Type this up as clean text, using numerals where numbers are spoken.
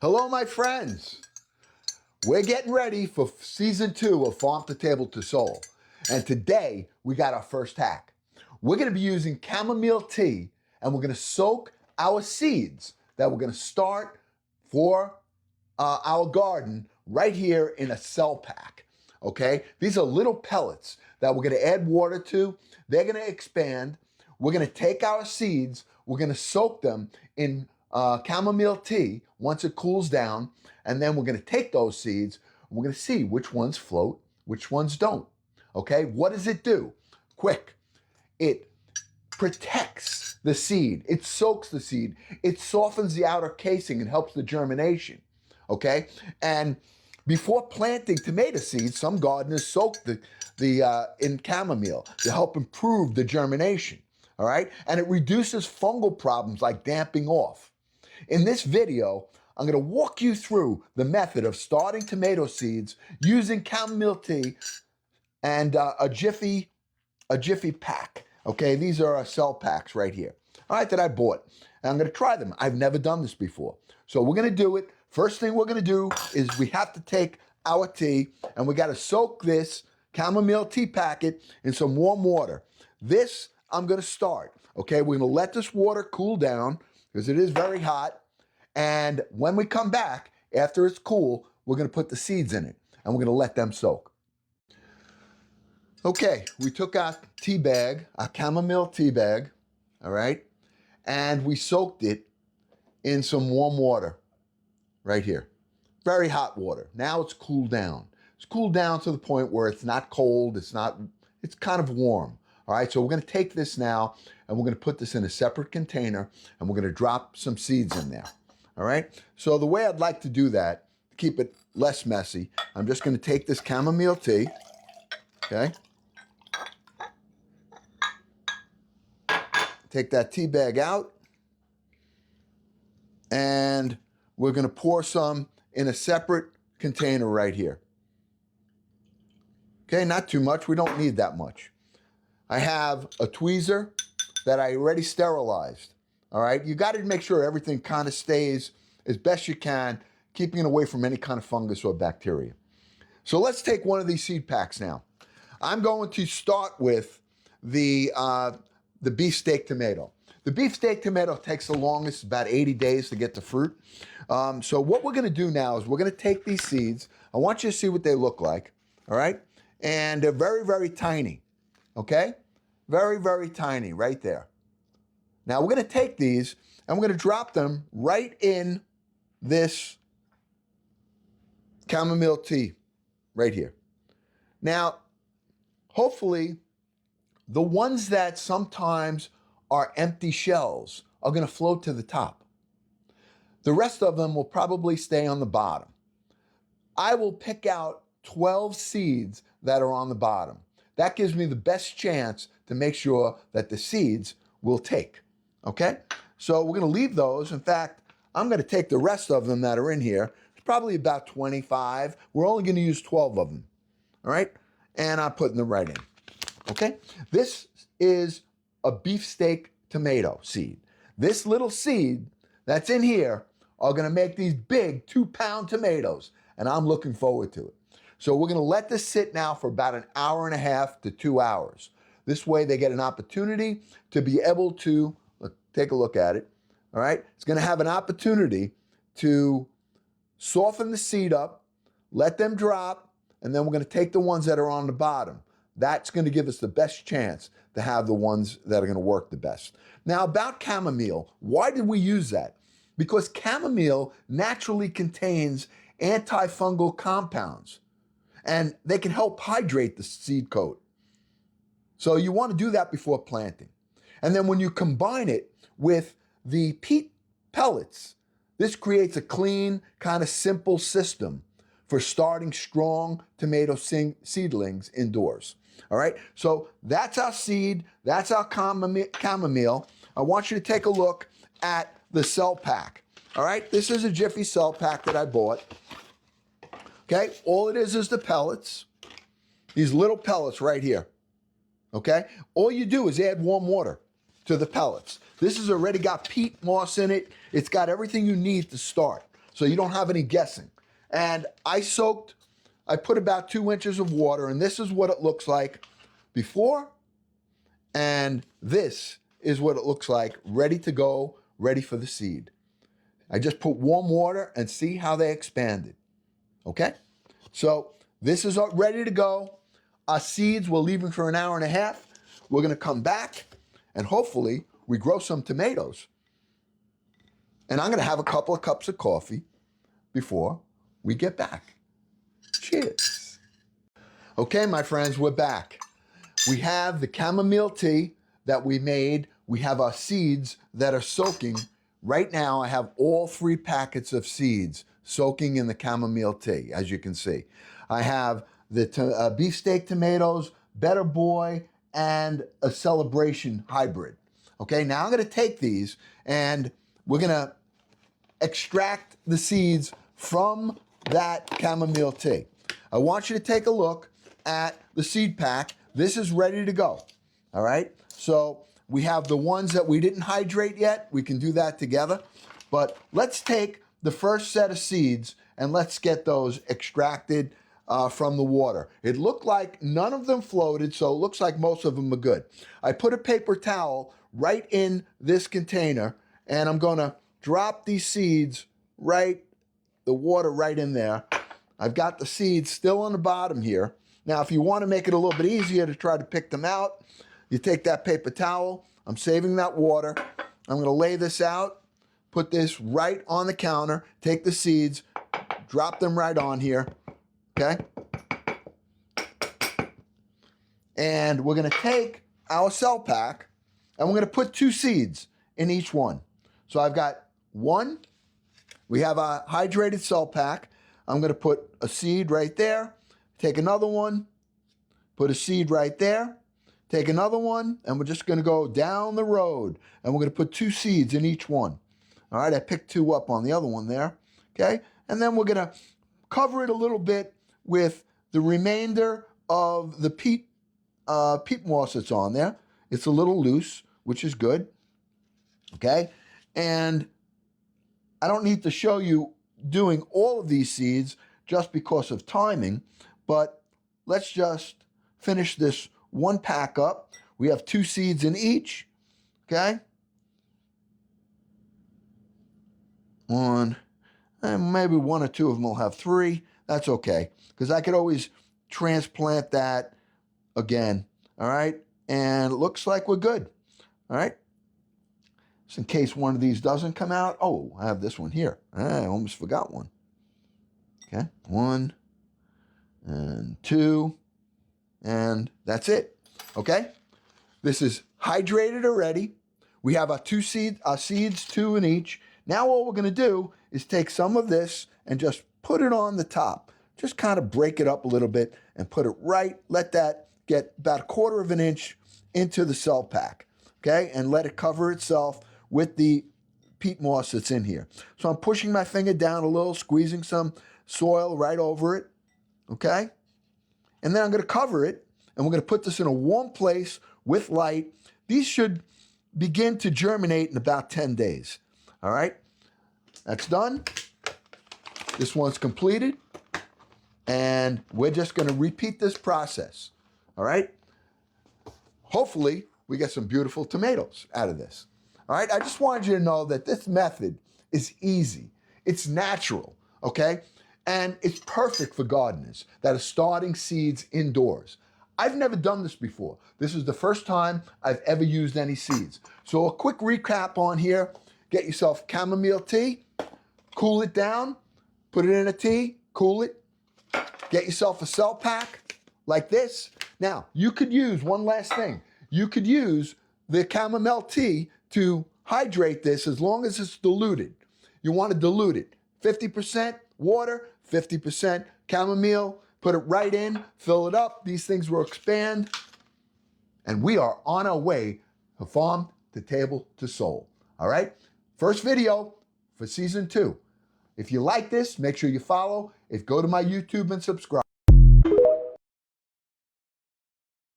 Hello, my friends. We're getting ready for season 2 of Farm to Table to Soul. And today we got our first hack. We're going to be using chamomile tea and we're going to soak our seeds that we're going to start for our garden right here in a cell pack. Okay? These are little pellets that we're going to add water to. They're going to expand. We're going to take our seeds. We're going to soak them in chamomile tea once it cools down, and then we're going to take those seeds and we're going to see which ones float, which ones don't. Okay, what does it do? Quick, it protects the seed, it soaks the seed, it softens the outer casing and helps the germination. Okay, and before planting tomato seeds, some gardeners soak in chamomile to help improve the germination. All right, and it reduces fungal problems like damping off. In this video, I'm going to walk you through the method of starting tomato seeds using chamomile tea and a Jiffy pack. Okay, these are our cell packs right here. All right, that I bought. And I'm going to try them. I've never done this before. So we're going to do it. First thing we're going to do is we have to take our tea and we got to soak this chamomile tea packet in some warm water. This I'm going to start. Okay, we're going to let this water cool down because it is very hot. And when we come back, after it's cool, we're going to put the seeds in it and we're going to let them soak. Okay, we took our tea bag, our chamomile tea bag, all right, and we soaked it in some warm water right here. Very hot water. Now it's cooled down. It's cooled down to the point where it's not cold, it's kind of warm. All right, so we're going to take this now and we're going to put this in a separate container and we're going to drop some seeds in there. All right, so the way I'd like to do that, to keep it less messy, I'm just going to take this chamomile tea, okay? Take that tea bag out and we're going to pour some in a separate container right here. Okay, not too much. We don't need that much. I have a tweezer that I already sterilized. All right, you got to make sure everything kind of stays as best you can, keeping it away from any kind of fungus or bacteria. So let's take one of these seed packs now. I'm going to start with the beefsteak tomato. The beefsteak tomato takes the longest, about 80 days to get the fruit. So what we're going to do now is we're going to take these seeds. I want you to see what they look like, all right? And they're very, very tiny, okay? Very, very tiny right there. Now we're going to take these and we're going to drop them right in this chamomile tea right here. Now, hopefully, the ones that sometimes are empty shells are going to float to the top. The rest of them will probably stay on the bottom. I will pick out 12 seeds that are on the bottom. That gives me the best chance to make sure that the seeds will take. Okay? So we're going to leave those. In fact, I'm going to take the rest of them that are in here. It's probably about 25. We're only going to use 12 of them. All right? And I'm putting them right in. Okay? This is a beefsteak tomato seed. This little seed that's in here are going to make these big 2-pound tomatoes, and I'm looking forward to it. So we're going to let this sit now for about an hour and a half to 2 hours. This way they get an opportunity to be able to, take a look at it, all right? It's going to have an opportunity to soften the seed up, let them drop, and then we're going to take the ones that are on the bottom. That's going to give us the best chance to have the ones that are going to work the best. Now, about chamomile, why did we use that? Because chamomile naturally contains antifungal compounds, and they can help hydrate the seed coat. So you want to do that before planting. And then when you combine it with the peat pellets, this creates a clean, kind of simple system for starting strong tomato seedlings indoors. All right, so that's our seed, that's our chamomile. I want you to take a look at the cell pack. All right, this is a Jiffy cell pack that I bought. Okay, all it is the pellets, these little pellets right here. Okay, all you do is add warm water to the pellets. This has already got peat moss in it. It's got everything you need to start. so you don't have any guessing. And I put about 2 inches of water, and this is what it looks like before, and this is what it looks like ready to go, ready for the seed. I just put warm water and see how they expanded. Okay? So this is ready to go. Our seeds, we're leaving for an hour and a half. We're gonna come back and hopefully we grow some tomatoes. And I'm gonna have a couple of cups of coffee before we get back. Cheers. Okay, my friends, we're back. We have the chamomile tea that we made. We have our seeds that are soaking. Right now, I have all 3 packets of seeds soaking in the chamomile tea, as you can see. I have the beefsteak tomatoes, Better Boy, and a Celebration hybrid. Okay, now I'm gonna take these and we're gonna extract the seeds from that chamomile tea. I want you to take a look at the seed pack. This is ready to go, all right? So we have the ones that we didn't hydrate yet. We can do that together. But let's take the first set of seeds and let's get those extracted from the water. It looked like none of them floated, so it looks like most of them are good. I put a paper towel right in this container, and I'm gonna drop these seeds the water right in there. I've got the seeds still on the bottom here. Now, if you wanna make it a little bit easier to try to pick them out, you take that paper towel. I'm saving that water. I'm gonna lay this out, put this right on the counter, take the seeds, drop them right on here, okay? And we're gonna take our cell pack and we're gonna put 2 seeds in each one. So I've got 1, we have a hydrated cell pack. I'm gonna put a seed right there, take another one, put a seed right there, take another one, and we're just gonna go down the road and we're gonna put 2 seeds in each one. All right, I picked 2 up on the other one there, okay? And then we're gonna cover it a little bit with the remainder of the peat moss that's on there. It's a little loose, which is good, okay? And I don't need to show you doing all of these seeds just because of timing, but let's just finish this 1 pack up. We have 2 seeds in each, okay? 1, and maybe 1 or 2 of them will have 3. That's okay, because I could always transplant that again, all right? And it looks like we're good, all right? Just in case one of these doesn't come out. Oh, I have this one here. I almost forgot one. Okay, 1 and 2, and that's it, okay? This is hydrated already. We have our seeds, 2 in each. Now all we're gonna do is take some of this and just put it on the top. Just kind of break it up a little bit and put it right, let that get about 1/4 of an inch into the cell pack, okay? And let it cover itself with the peat moss that's in here. So I'm pushing my finger down a little, squeezing some soil right over it, okay? And then I'm gonna cover it, and we're gonna put this in a warm place with light. These should begin to germinate in about 10 days, all right? That's done. This one's completed, and we're just gonna repeat this process, all right? Hopefully, we get some beautiful tomatoes out of this. All right, I just wanted you to know that this method is easy. It's natural, okay? And it's perfect for gardeners that are starting seeds indoors. I've never done this before. This is the first time I've ever used any seeds. So a quick recap on here. Get yourself chamomile tea, cool it down, put it in a tea, cool it. Get yourself a cell pack like this. Now, you could use, one last thing, you could use the chamomile tea to hydrate this as long as it's diluted. You want to dilute it. 50% water, 50% chamomile, put it right in, fill it up. These things will expand. And we are on our way from farm to table to soul. All right? First video for season 2. If you like this, make sure you follow. Go to my YouTube and subscribe.